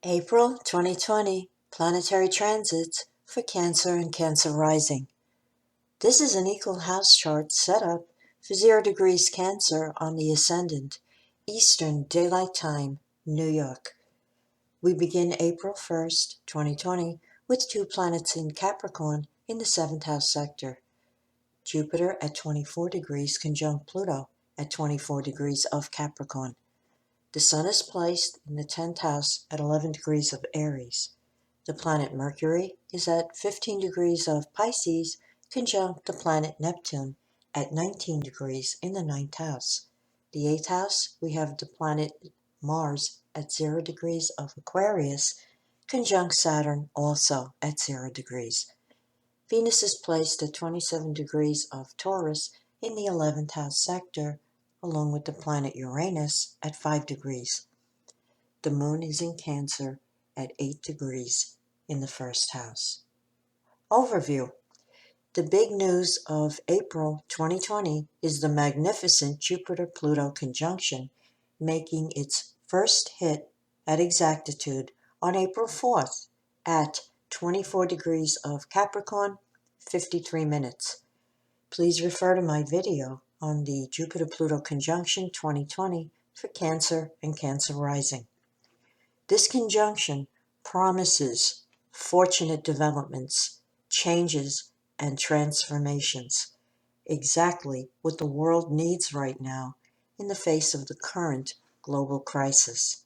April 2020 Planetary Transits for Cancer and Cancer Rising. This is an equal house chart set up for 0 degrees Cancer on the Ascendant, Eastern Daylight Time, New York. We begin April 1st, 2020 with 2 planets in Capricorn in the 7th house sector. Jupiter at 24 degrees conjunct Pluto at 24 degrees of Capricorn. The Sun is placed in the 10th house at 11 degrees of Aries. The planet Mercury is at 15 degrees of Pisces, conjunct the planet Neptune at 19 degrees in the 9th house. The 8th house, we have the planet Mars at 0 degrees of Aquarius, conjunct Saturn also at 0 degrees. Venus is placed at 27 degrees of Taurus in the 11th house sector, along with the planet Uranus at 5 degrees. The moon is in Cancer at 8 degrees in the 1st house. Overview. The big news of April 2020 is the magnificent Jupiter-Pluto conjunction, making its first hit at exactitude on April 4th at 24 degrees of Capricorn, 53 minutes. Please refer to my video on the Jupiter-Pluto conjunction 2020 for Cancer and Cancer Rising. This conjunction promises fortunate developments, changes, and transformations, exactly what the world needs right now in the face of the current global crisis.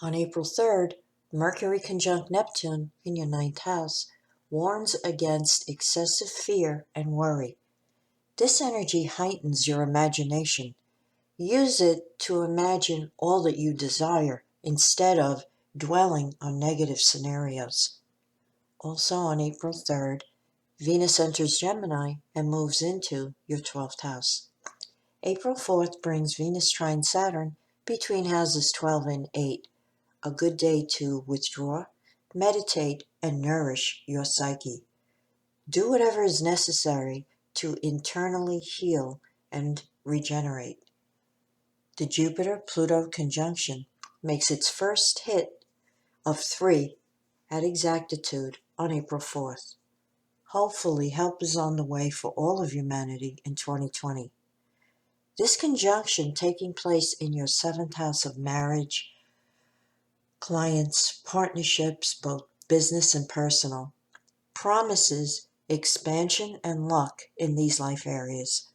On April 3rd, Mercury conjunct Neptune in your 9th house warns against excessive fear and worry. This energy heightens your imagination. Use it to imagine all that you desire instead of dwelling on negative scenarios. Also on April 3rd, Venus enters Gemini and moves into your 12th house. April 4th brings Venus trine Saturn between houses 12 and 8. A good day to withdraw, meditate, and nourish your psyche. Do whatever is necessary to internally heal and regenerate. The Jupiter-Pluto conjunction makes its first hit of 3 at exactitude on April 4th. Hopefully, help is on the way for all of humanity in 2020. This conjunction taking place in your 7th house of marriage, clients, partnerships, both business and personal, promises expansion and luck in these life areas.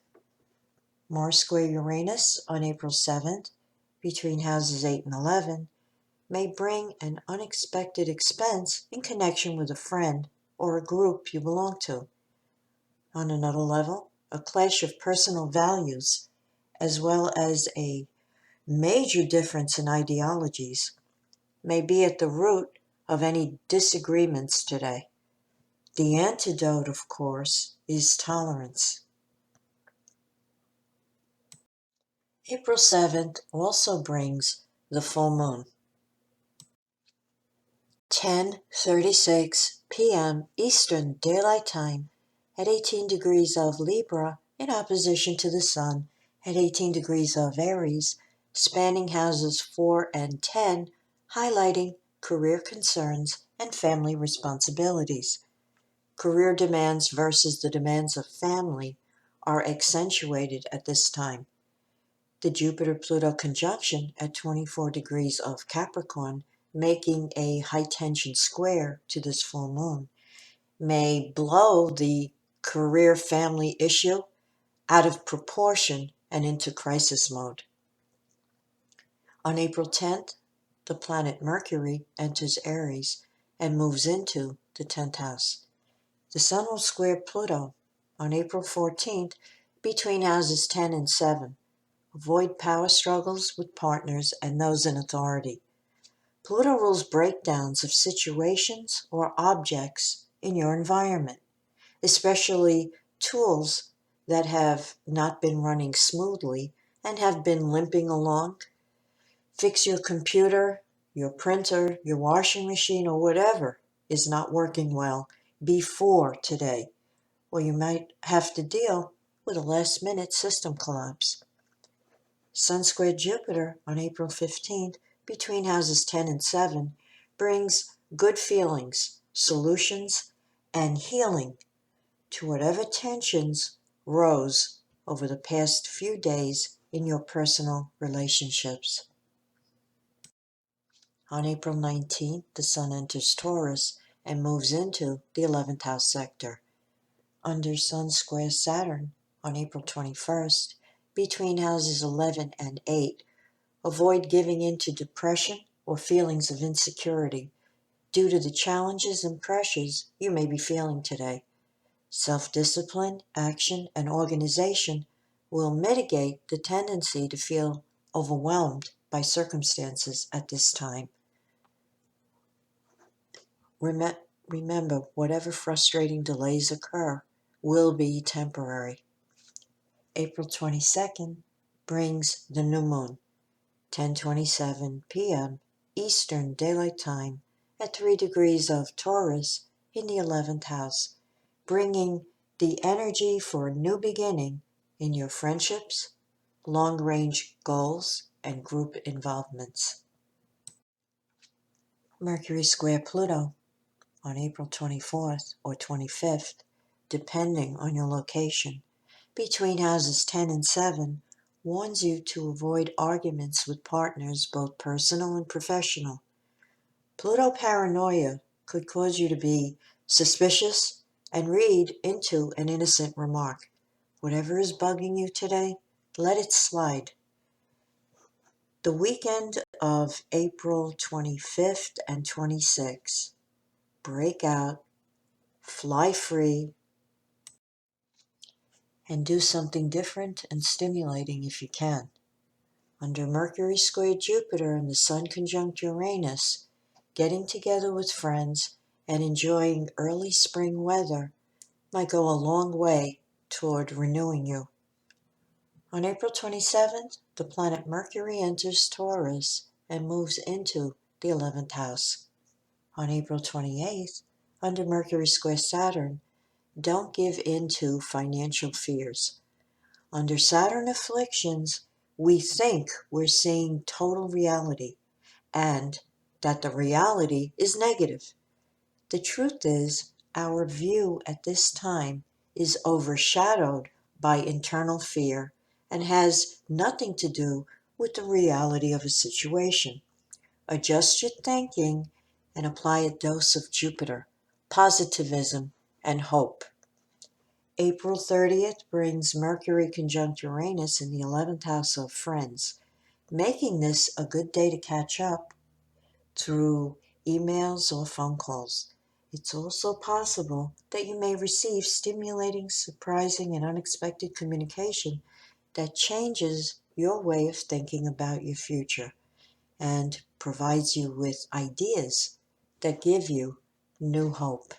Mars square Uranus on April 7th, between houses 8 and 11, may bring an unexpected expense in connection with a friend or a group you belong to. On another level, a clash of personal values, as well as a major difference in ideologies, may be at the root of any disagreements today. The antidote, of course, is tolerance. April 7th also brings the full moon. 10:36 p.m. Eastern Daylight Time at 18 degrees of Libra in opposition to the Sun at 18 degrees of Aries, spanning houses 4 and 10, highlighting career concerns and family responsibilities. Career demands versus the demands of family are accentuated at this time. The Jupiter-Pluto conjunction at 24 degrees of Capricorn, making a high-tension square to this full moon, may blow the career-family issue out of proportion and into crisis mode. On April 10th, the planet Mercury enters Aries and moves into the 10th house. The Sun will square Pluto on April 14th between houses 10 and 7. Avoid power struggles with partners and those in authority. Pluto rules breakdowns of situations or objects in your environment, especially tools that have not been running smoothly and have been limping along. Fix your computer, your printer, your washing machine, or whatever is not working well before today, or you might have to deal with a last-minute system collapse. Sun squared Jupiter on April 15th between houses 10 and 7 brings good feelings, solutions, and healing to whatever tensions rose over the past few days in your personal relationships. On April 19th, the Sun enters Taurus and moves into the 11th house sector. Under Sun square Saturn on April 21st, between houses 11 and 8, avoid giving in to depression or feelings of insecurity due to the challenges and pressures you may be feeling today. Self-discipline, action, and organization will mitigate the tendency to feel overwhelmed by circumstances at this time. Remember, whatever frustrating delays occur will be temporary. April 22nd brings the new moon, 10:27 p.m. Eastern Daylight Time at 3 degrees of Taurus in the 11th house, bringing the energy for a new beginning in your friendships, long-range goals, and group involvements. Mercury square Pluto on April 24th or 25th, depending on your location, between houses 10 and 7, warns you to avoid arguments with partners, both personal and professional. Pluto paranoia could cause you to be suspicious and read into an innocent remark. Whatever is bugging you today, let it slide. The weekend of April 25th and 26th, break out, fly free, and do something different and stimulating if you can. Under Mercury square Jupiter and the Sun conjunct Uranus, getting together with friends and enjoying early spring weather might go a long way toward renewing you. On April 27th, the planet Mercury enters Taurus and moves into the 11th house. On April 28th, under Mercury square Saturn, don't give in to financial fears. Under Saturn afflictions, we think we're seeing total reality and that the reality is negative. The truth is, our view at this time is overshadowed by internal fear and has nothing to do with the reality of a situation. Adjust your thinking and apply a dose of Jupiter, positivism, and hope. April 30th brings Mercury conjunct Uranus in the 11th house of Friends, making this a good day to catch up through emails or phone calls. It's also possible that you may receive stimulating, surprising, and unexpected communication that changes your way of thinking about your future and provides you with ideas that give you new hope.